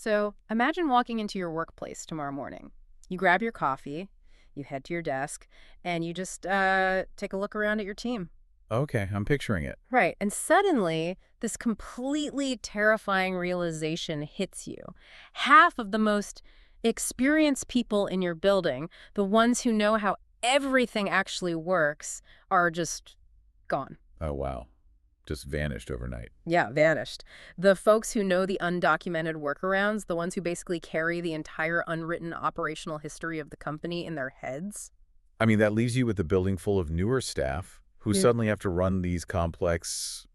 So imagine walking into your workplace tomorrow morning. You grab your coffee, you head to your desk, and you just take a look around at your team. Okay, I'm picturing it. Right. And suddenly, this completely terrifying realization hits you. Half of the most experienced people in your building, the ones who know how everything actually works, are just gone. Oh, wow. Just vanished overnight. Yeah, vanished. The folks who know the undocumented workarounds, the ones who basically carry the entire unwritten operational history of the company in their heads. I mean, that leaves you with a building full of newer staff who Yeah. suddenly have to run these complex,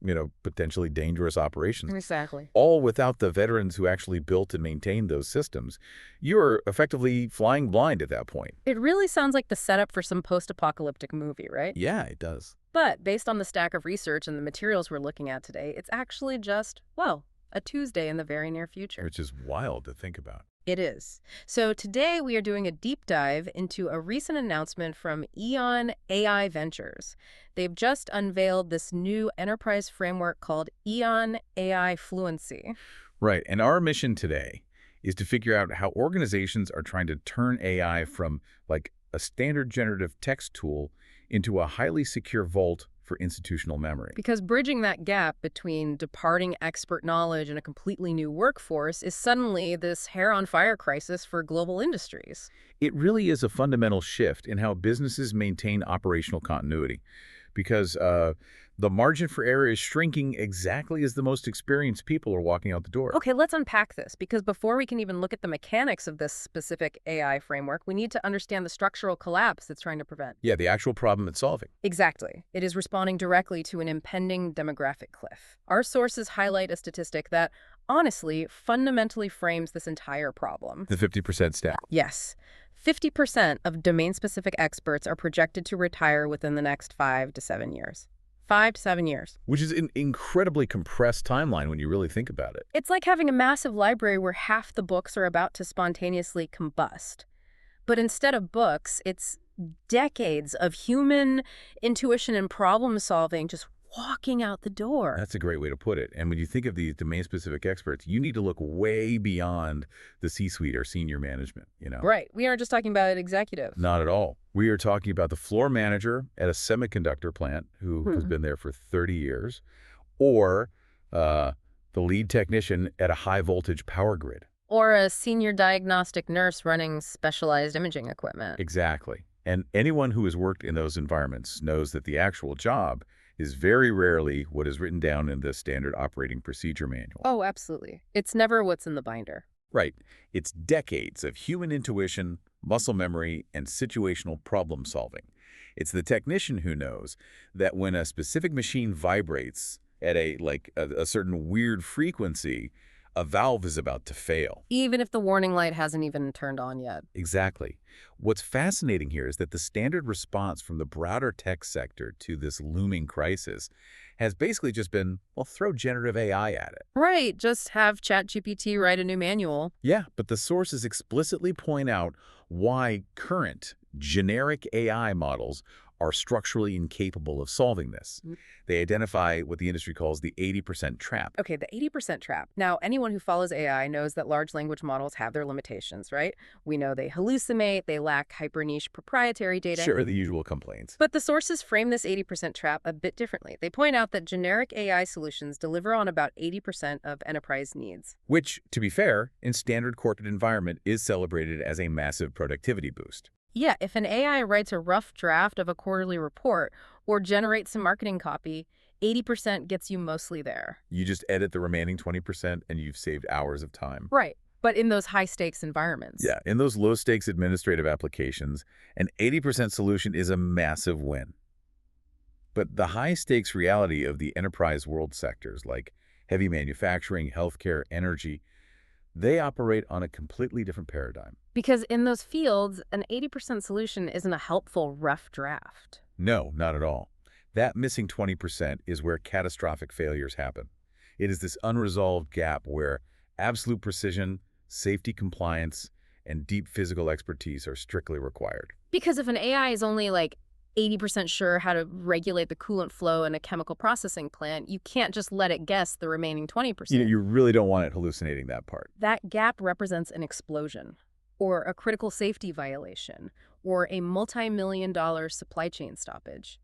potentially dangerous operations, Exactly. all without the veterans who actually built and maintained those systems. You're effectively flying blind at that point. It really sounds like the setup for some post-apocalyptic movie, right? Yeah, it does. But based on the stack of research and the materials we're looking at today, it's actually just, well, a Tuesday in the very near future. Which is wild to think about. It is. So today we are doing a deep dive into a recent announcement from EON AI Ventures. They've just unveiled this new enterprise framework called EON AI Fluency. Right, and our mission today is to figure out how organizations are trying to turn AI from, like, a standard generative text tool into a highly secure vault for institutional memory. Because bridging that gap between departing expert knowledge and a completely new workforce is suddenly this hair-on-fire crisis for global industries. It really is a fundamental shift in how businesses maintain operational continuity, because the margin for error is shrinking exactly as the most experienced people are walking out the door. Okay, let's unpack this, because before we can even look at the mechanics of this specific AI framework, we need to understand the structural collapse it's trying to prevent. Yeah, the actual problem it's solving. Exactly. It is responding directly to an impending demographic cliff. Our sources highlight a statistic that, honestly, fundamentally frames this entire problem. The 50% stat. Yes. 50% of domain-specific experts are projected to retire within the next 5 to 7 years. 5 to 7 years. Which is an incredibly compressed timeline when you really think about it. It's like having a massive library where half the books are about to spontaneously combust. But instead of books, it's decades of human intuition and problem solving just walking out the door. That's a great way to put it. And when you think of these domain-specific experts, you need to look way beyond the C-suite or senior management. Right. We aren't just talking about executives. Not at all. We are talking about the floor manager at a semiconductor plant who has been there for 30 years, or the lead technician at a high-voltage power grid. Or a senior diagnostic nurse running specialized imaging equipment. Exactly. And anyone who has worked in those environments knows that the actual job is very rarely what is written down in the standard operating procedure manual. Oh, absolutely. It's never what's in the binder. Right. It's decades of human intuition, muscle memory, and situational problem solving. It's the technician who knows that when a specific machine vibrates at a certain weird frequency, a valve is about to fail. Even if the warning light hasn't even turned on yet. Exactly. What's fascinating here is that the standard response from the broader tech sector to this looming crisis has basically just been, well, throw generative AI at it. Right, just have ChatGPT write a new manual. Yeah, but the sources explicitly point out why current generic AI models are structurally incapable of solving this. They identify what the industry calls the 80% trap. Okay, the 80% trap. Now, anyone who follows AI knows that large language models have their limitations, right? We know they hallucinate, they lack hyper-niche proprietary data. Sure, the usual complaints. But the sources frame this 80% trap a bit differently. They point out that generic AI solutions deliver on about 80% of enterprise needs. Which, to be fair, in standard corporate environment is celebrated as a massive productivity boost. Yeah, if an AI writes a rough draft of a quarterly report or generates some marketing copy, 80% gets you mostly there. You just edit the remaining 20% and you've saved hours of time. Right, but in those high-stakes environments. Yeah, in those low-stakes administrative applications, an 80% solution is a massive win. But the high-stakes reality of the enterprise world sectors like heavy manufacturing, healthcare, energy, they operate on a completely different paradigm. Because in those fields, an 80% solution isn't a helpful rough draft. No, not at all. That missing 20% is where catastrophic failures happen. It is this unresolved gap where absolute precision, safety compliance, and deep physical expertise are strictly required. Because if an AI is only like 80% sure how to regulate the coolant flow in a chemical processing plant, you can't just let it guess the remaining 20%. You really don't want it hallucinating that part. That gap represents an explosion, or a critical safety violation, or a multi-million-dollar supply chain stoppage.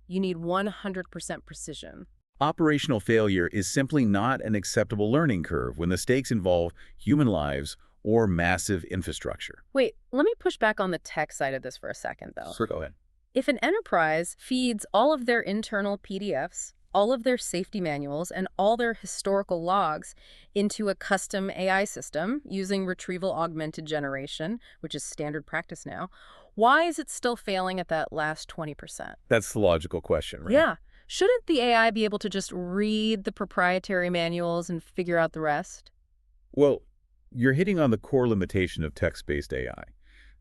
You need 100% precision. Operational failure is simply not an acceptable learning curve when the stakes involve human lives or massive infrastructure. Wait, let me push back on the tech side of this for a second, though. Sure, go ahead. If an enterprise feeds all of their internal PDFs, all of their safety manuals, and all their historical logs into a custom AI system using retrieval augmented generation, which is standard practice now, why is it still failing at that last 20%? That's the logical question, right? Yeah. Shouldn't the AI be able to just read the proprietary manuals and figure out the rest? Well, you're hitting on the core limitation of text-based AI.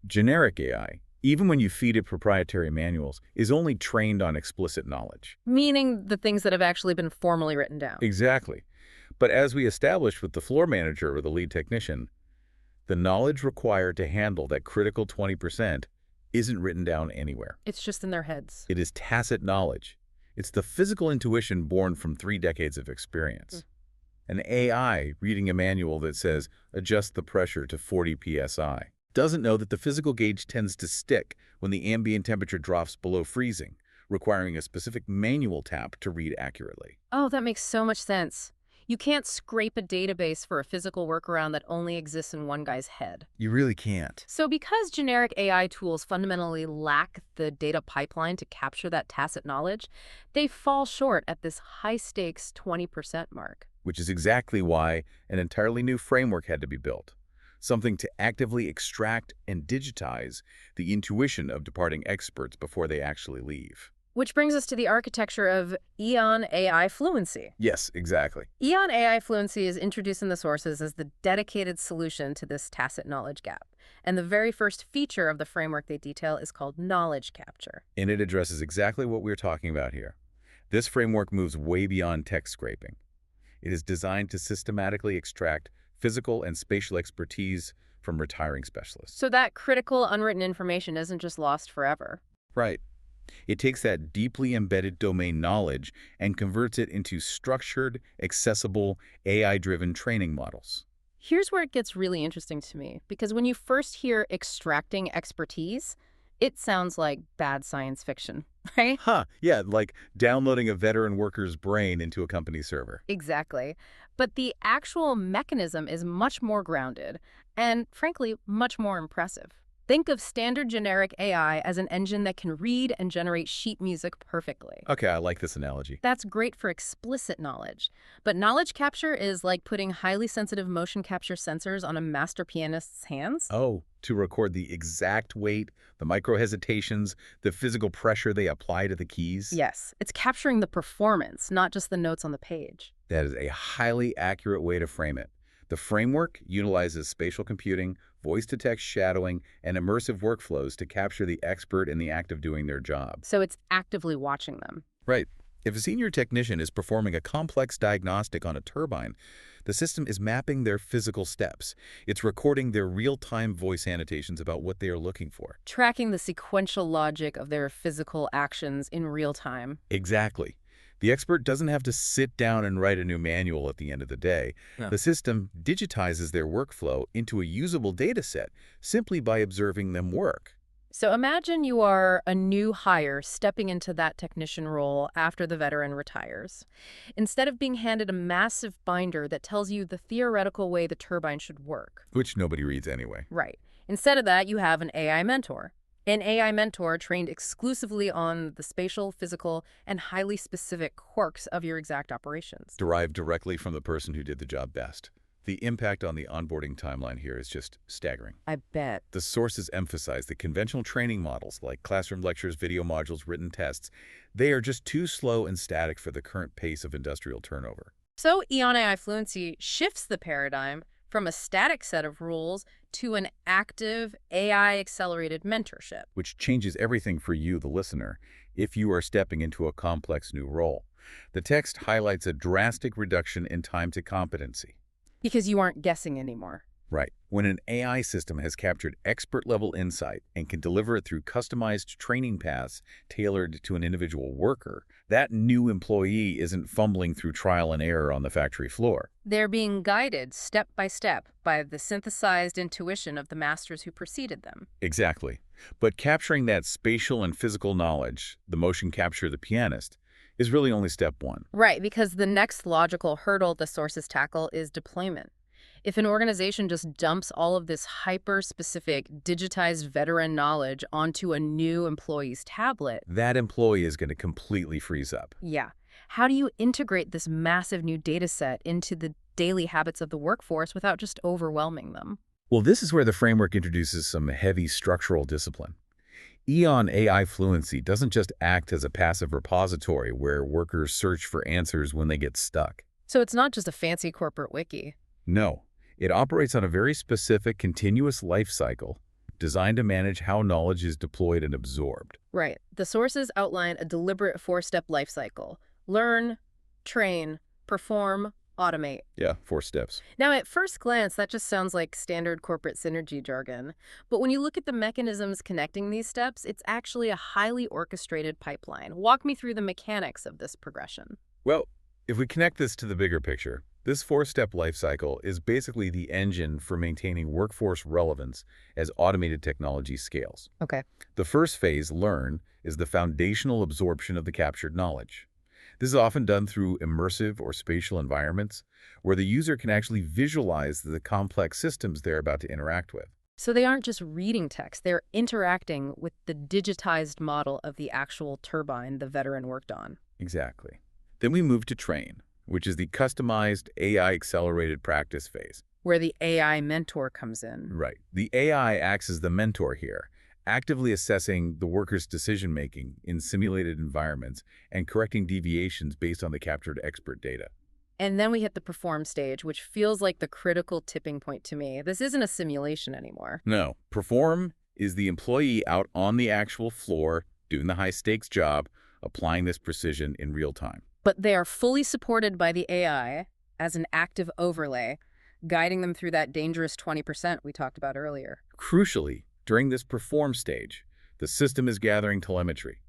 Generic AI, even when you feed it proprietary manuals, is only trained on explicit knowledge. Meaning the things that have actually been formally written down. Exactly. But as we established with the floor manager or the lead technician, the knowledge required to handle that critical 20% isn't written down anywhere. It's just in their heads. It is tacit knowledge. It's the physical intuition born from 3 decades of experience. An AI reading a manual that says, adjust the pressure to 40 psi, doesn't know that the physical gauge tends to stick when the ambient temperature drops below freezing, requiring a specific manual tap to read accurately. Oh, that makes so much sense. You can't scrape a database for a physical workaround that only exists in one guy's head. You really can't. So because generic AI tools fundamentally lack the data pipeline to capture that tacit knowledge, they fall short at this high-stakes 20% mark. Which is exactly why an entirely new framework had to be built. Something to actively extract and digitize the intuition of departing experts before they actually leave. Which brings us to the architecture of EON AI Fluency. Yes, exactly. EON AI Fluency is introduced in the sources as the dedicated solution to this tacit knowledge gap. And the very first feature of the framework they detail is called knowledge capture. And it addresses exactly what we're talking about here. This framework moves way beyond text scraping. It is designed to systematically extract physical and spatial expertise from retiring specialists. So that critical unwritten information isn't just lost forever. Right. It takes that deeply embedded domain knowledge and converts it into structured, accessible, AI-driven training models. Here's where it gets really interesting to me, because when you first hear extracting expertise, it sounds like bad science fiction, right? Yeah, like downloading a veteran worker's brain into a company server. Exactly. But the actual mechanism is much more grounded and, frankly, much more impressive. Think of standard generic AI as an engine that can read and generate sheet music perfectly. Okay, I like this analogy. That's great for explicit knowledge. But knowledge capture is like putting highly sensitive motion capture sensors on a master pianist's hands. Oh, to record the exact weight, the micro-hesitations, the physical pressure they apply to the keys? Yes, it's capturing the performance, not just the notes on the page. That is a highly accurate way to frame it. The framework utilizes spatial computing, voice-to-text shadowing, and immersive workflows to capture the expert in the act of doing their job. So it's actively watching them. Right. If a senior technician is performing a complex diagnostic on a turbine, the system is mapping their physical steps. It's recording their real-time voice annotations about what they are looking for. Tracking the sequential logic of their physical actions in real time. Exactly. The expert doesn't have to sit down and write a new manual at the end of the day. No. The system digitizes their workflow into a usable data set simply by observing them work. So imagine you are a new hire stepping into that technician role after the veteran retires. Instead of being handed a massive binder that tells you the theoretical way the turbine should work. Which nobody reads anyway. Right. Instead of that, you have an AI mentor. An AI mentor trained exclusively on the spatial, physical, and highly specific quirks of your exact operations. Derived directly from the person who did the job best. The impact on the onboarding timeline here is just staggering. I bet. The sources emphasize that conventional training models like classroom lectures, video modules, written tests, they are just too slow and static for the current pace of industrial turnover. So EON AI Fluency shifts the paradigm from a static set of rules to an active AI-accelerated mentorship. Which changes everything for you, the listener, if you are stepping into a complex new role. The text highlights a drastic reduction in time to competency. Because you aren't guessing anymore. Right. When an AI system has captured expert-level insight and can deliver it through customized training paths tailored to an individual worker, that new employee isn't fumbling through trial and error on the factory floor. They're being guided step by the synthesized intuition of the masters who preceded them. Exactly. But capturing that spatial and physical knowledge, the motion capture of the pianist, is really only step one. Right, because the next logical hurdle the sources tackle is deployment. If an organization just dumps all of this hyper-specific, digitized veteran knowledge onto a new employee's tablet, That employee is going to completely freeze up. yeah, how do you integrate this massive new data set into the daily habits of the workforce without just overwhelming them? Well, this is where the framework introduces some heavy structural discipline. EON AI Fluency doesn't just act as a passive repository where workers search for answers when they get stuck. So it's not just a fancy corporate wiki. No, it operates on a very specific continuous life cycle designed to manage how knowledge is deployed and absorbed. Right. The sources outline a deliberate four-step life cycle: learn, train, perform, automate. Yeah, 4 steps. Now, at first glance, that just sounds like standard corporate synergy jargon. But when you look at the mechanisms connecting these steps, it's actually a highly orchestrated pipeline. Walk me through the mechanics of this progression. Well, if we connect this to the bigger picture, this 4-step life cycle is basically the engine for maintaining workforce relevance as automated technology scales. Okay. The first phase, learn, is the foundational absorption of the captured knowledge. This is often done through immersive or spatial environments where the user can actually visualize the complex systems they're about to interact with. So they aren't just reading text, they're interacting with the digitized model of the actual turbine the veteran worked on. Exactly. Then we move to train, which is the customized AI-accelerated practice phase. Where the AI mentor comes in. Right. The AI acts as the mentor here, actively assessing the worker's decision-making in simulated environments and correcting deviations based on the captured expert data. And then we hit the perform stage, which feels like the critical tipping point to me. This isn't a simulation anymore. No, perform is the employee out on the actual floor doing the high-stakes job, applying this precision in real time. But they are fully supported by the AI as an active overlay, guiding them through that dangerous 20% we talked about earlier. Crucially, during this perform stage, the system is gathering telemetry.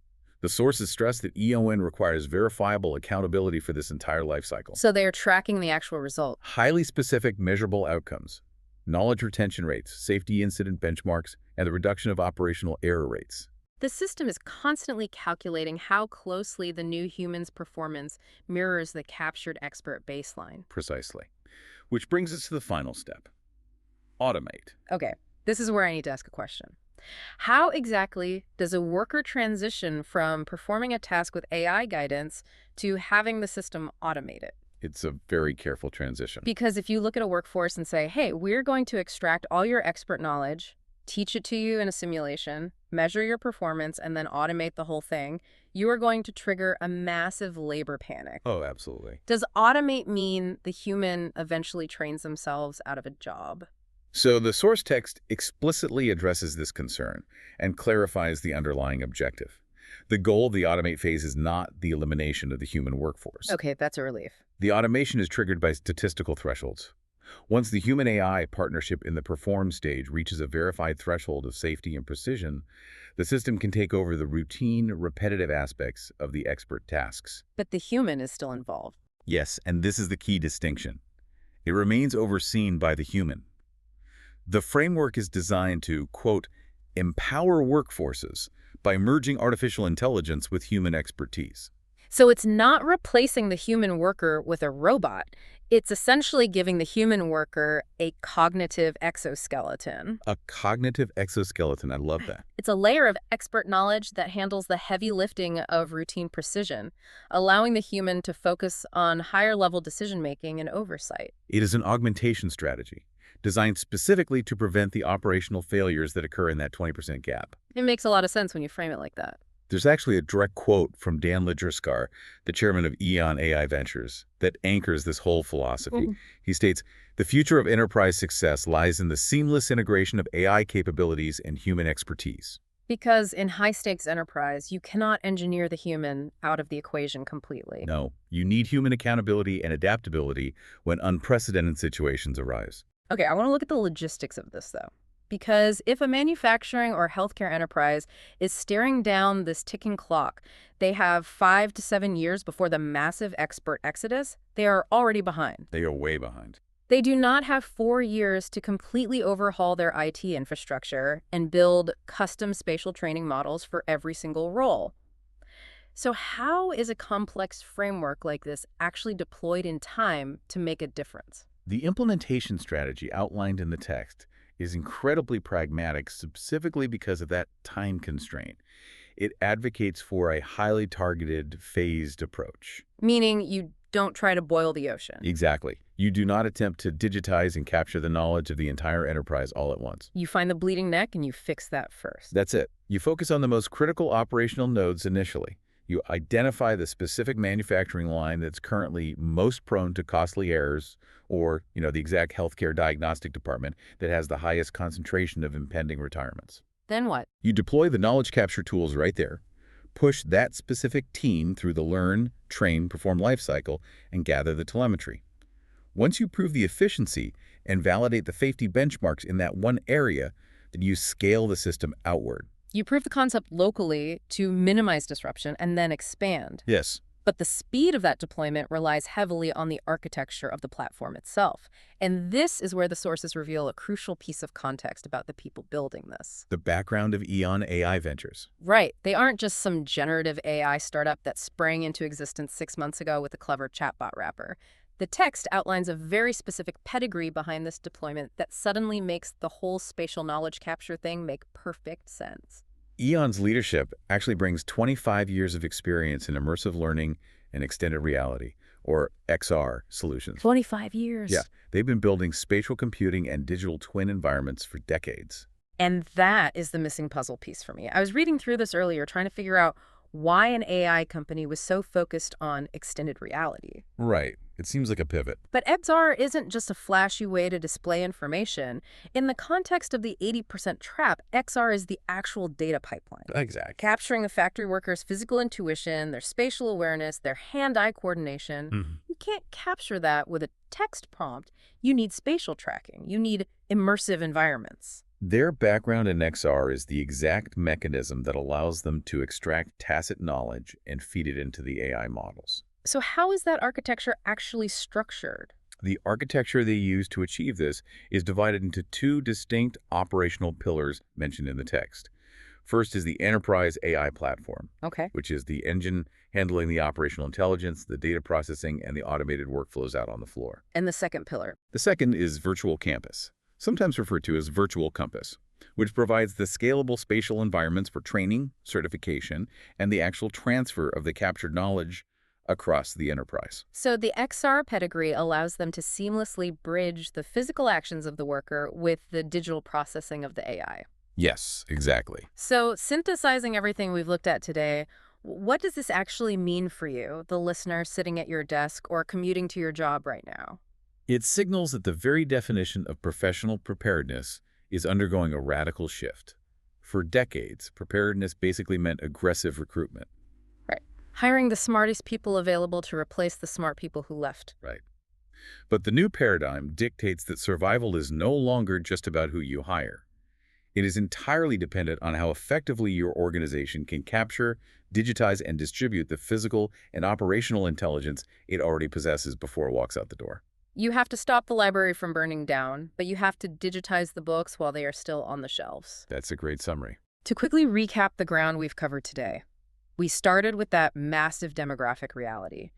The sources stress that EON requires verifiable accountability for this entire life cycle. So they are tracking the actual result. Highly specific measurable outcomes, knowledge retention rates, safety incident benchmarks, and the reduction of operational error rates. The system is constantly calculating how closely the new human's performance mirrors the captured expert baseline. Precisely. Which brings us to the final step. Automate. Okay, this is where I need to ask a question. How exactly does a worker transition from performing a task with AI guidance to having the system automate it? It's a very careful transition. Because if you look at a workforce and say, hey, we're going to extract all your expert knowledge, teach it to you in a simulation, measure your performance, and then automate the whole thing, you are going to trigger a massive labor panic. Oh, absolutely. Does automate mean the human eventually trains themselves out of a job? So the source text explicitly addresses this concern and clarifies the underlying objective. The goal of the automate phase is not the elimination of the human workforce. Okay, that's a relief. The automation is triggered by statistical thresholds. Once the human-AI partnership in the perform stage reaches a verified threshold of safety and precision, the system can take over the routine, repetitive aspects of the expert tasks. But the human is still involved. Yes, and this is the key distinction. It remains overseen by the human. The framework is designed to, quote, empower workforces by merging artificial intelligence with human expertise. So it's not replacing the human worker with a robot. It's essentially giving the human worker a cognitive exoskeleton. A cognitive exoskeleton, I love that. It's a layer of expert knowledge that handles the heavy lifting of routine precision, allowing the human to focus on higher-level decision-making and oversight. It is an augmentation strategy designed specifically to prevent the operational failures that occur in that 20% gap. It makes a lot of sense when you frame it like that. There's actually a direct quote from Dan Lidgerskar, the chairman of EON AI Ventures, that anchors this whole philosophy. He states, "The future of enterprise success lies in the seamless integration of AI capabilities and human expertise." Because in high-stakes enterprise, you cannot engineer the human out of the equation completely. No, you need human accountability and adaptability when unprecedented situations arise. Okay, I want to look at the logistics of this, though. Because if a manufacturing or healthcare enterprise is staring down this ticking clock, they have 5 to 7 years before the massive expert exodus, they are already behind. They are way behind. They do not have 4 years to completely overhaul their IT infrastructure and build custom spatial training models for every single role. So how is a complex framework like this actually deployed in time to make a difference? The implementation strategy outlined in the text is incredibly pragmatic specifically because of that time constraint. It advocates for a highly targeted, phased approach. Meaning you don't try to boil the ocean. Exactly. You do not attempt to digitize and capture the knowledge of the entire enterprise all at once. You find the bleeding neck and you fix that first. That's it. You focus on the most critical operational nodes initially. You identify the specific manufacturing line that's currently most prone to costly errors or, the exact healthcare diagnostic department that has the highest concentration of impending retirements. Then what? You deploy the knowledge capture tools right there, push that specific team through the learn, train, perform lifecycle, and gather the telemetry. Once you prove the efficiency and validate the safety benchmarks in that one area, then you scale the system outward. You prove the concept locally to minimize disruption and then expand. Yes. But the speed of that deployment relies heavily on the architecture of the platform itself. And this is where the sources reveal a crucial piece of context about the people building this. The background of EON AI Ventures. Right. They aren't just some generative AI startup that sprang into existence 6 months ago with a clever chatbot wrapper. The text outlines a very specific pedigree behind this deployment that suddenly makes the whole spatial knowledge capture thing make perfect sense. EON's leadership actually brings 25 years of experience in immersive learning and extended reality, or XR, solutions. 25 years. Yeah, they've been building spatial computing and digital twin environments for decades. And that is the missing puzzle piece for me. I was reading through this earlier, trying to figure out why an AI company was so focused on extended reality. Right. It seems like a pivot. But XR isn't just a flashy way to display information. In the context of the 80% trap, XR is the actual data pipeline. Exactly. Capturing the factory workers' physical intuition, their spatial awareness, their hand-eye coordination. You can't capture that with a text prompt. You need spatial tracking. You need immersive environments. Their background in XR is the exact mechanism that allows them to extract tacit knowledge and feed it into the AI models. So how is that architecture actually structured? The architecture they use to achieve this is divided into two distinct operational pillars mentioned in the text. First is the enterprise AI platform, Okay. which is the engine handling the operational intelligence, the data processing, and the automated workflows out on the floor. And the second pillar. The second is virtual campus, sometimes referred to as virtual compass, which provides the scalable spatial environments for training, certification, and the actual transfer of the captured knowledge across the enterprise. So the XR pedigree allows them to seamlessly bridge the physical actions of the worker with the digital processing of the AI. Yes, exactly. So synthesizing everything we've looked at today, what does this actually mean for you, the listener sitting at your desk or commuting to your job right now? It signals that the very definition of professional preparedness is undergoing a radical shift. For decades, preparedness basically meant aggressive recruitment. Right. Hiring the smartest people available to replace the smart people who left. Right. But the new paradigm dictates that survival is no longer just about who you hire. It is entirely dependent on how effectively your organization can capture, digitize, and distribute the physical and operational intelligence it already possesses before it walks out the door. You have to stop the library from burning down, but you have to digitize the books while they are still on the shelves. That's a great summary. To quickly recap the ground we've covered today, we started with that massive demographic reality.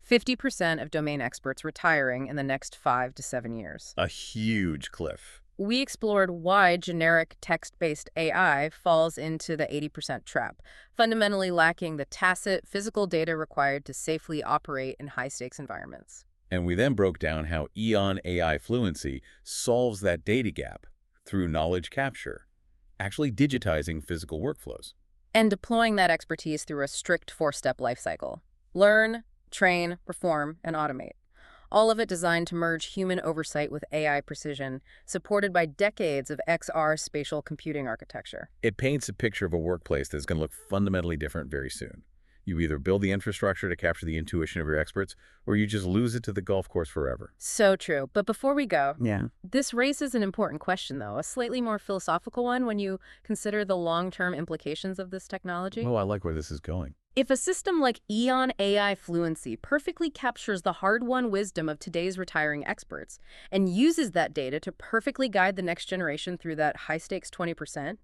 50% of domain experts retiring in the next 5 to 7 years. A huge cliff. We explored why generic text-based AI falls into the 80% trap, fundamentally lacking the tacit physical data required to safely operate in high-stakes environments. And we then broke down how EON AI Fluency solves that data gap through knowledge capture, actually digitizing physical workflows. And deploying that expertise through a strict 4-step lifecycle. Learn, train, perform, and automate. All of it designed to merge human oversight with AI precision, supported by decades of XR spatial computing architecture. It paints a picture of a workplace that's going to look fundamentally different very soon. You either build the infrastructure to capture the intuition of your experts, or you just lose it to the golf course forever. So true. But before we go, Yeah. this raises an important question, though, a slightly more philosophical one when you consider the long-term implications of this technology. Oh, I like where this is going. If a system like EON AI Fluency perfectly captures the hard-won wisdom of today's retiring experts and uses that data to perfectly guide the next generation through that high-stakes 20%,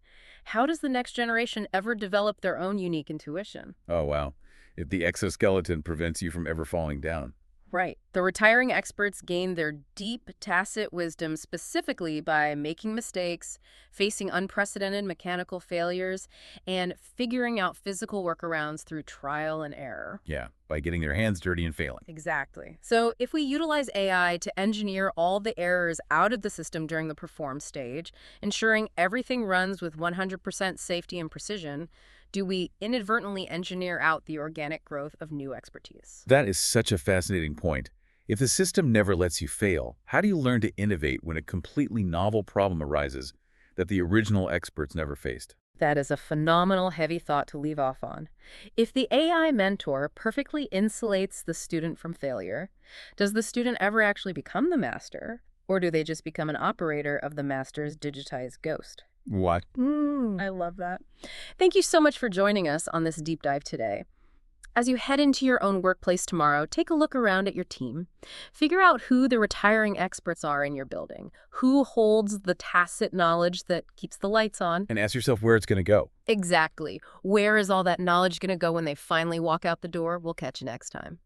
how does the next generation ever develop their own unique intuition? Oh, wow. If the exoskeleton prevents you from ever falling down. Right. The retiring experts gain their deep, tacit wisdom specifically by making mistakes, facing unprecedented mechanical failures, and figuring out physical workarounds through trial and error. Yeah, by getting their hands dirty and failing. Exactly. So if we utilize AI to engineer all the errors out of the system during the perform stage, ensuring everything runs with 100% safety and precision, do we inadvertently engineer out the organic growth of new expertise? That is such a fascinating point. If the system never lets you fail, how do you learn to innovate when a completely novel problem arises that the original experts never faced? That is a phenomenal heavy thought to leave off on. If the AI mentor perfectly insulates the student from failure, does the student ever actually become the master? Or do they just become an operator of the master's digitized ghost? What? I love that. Thank you so much for joining us on this deep dive today. As you head into your own workplace tomorrow, take a look around at your team. Figure out who the retiring experts are in your building, who holds the tacit knowledge that keeps the lights on. And ask yourself where it's going to go. Exactly. Where is all that knowledge going to go when they finally walk out the door? We'll catch you next time.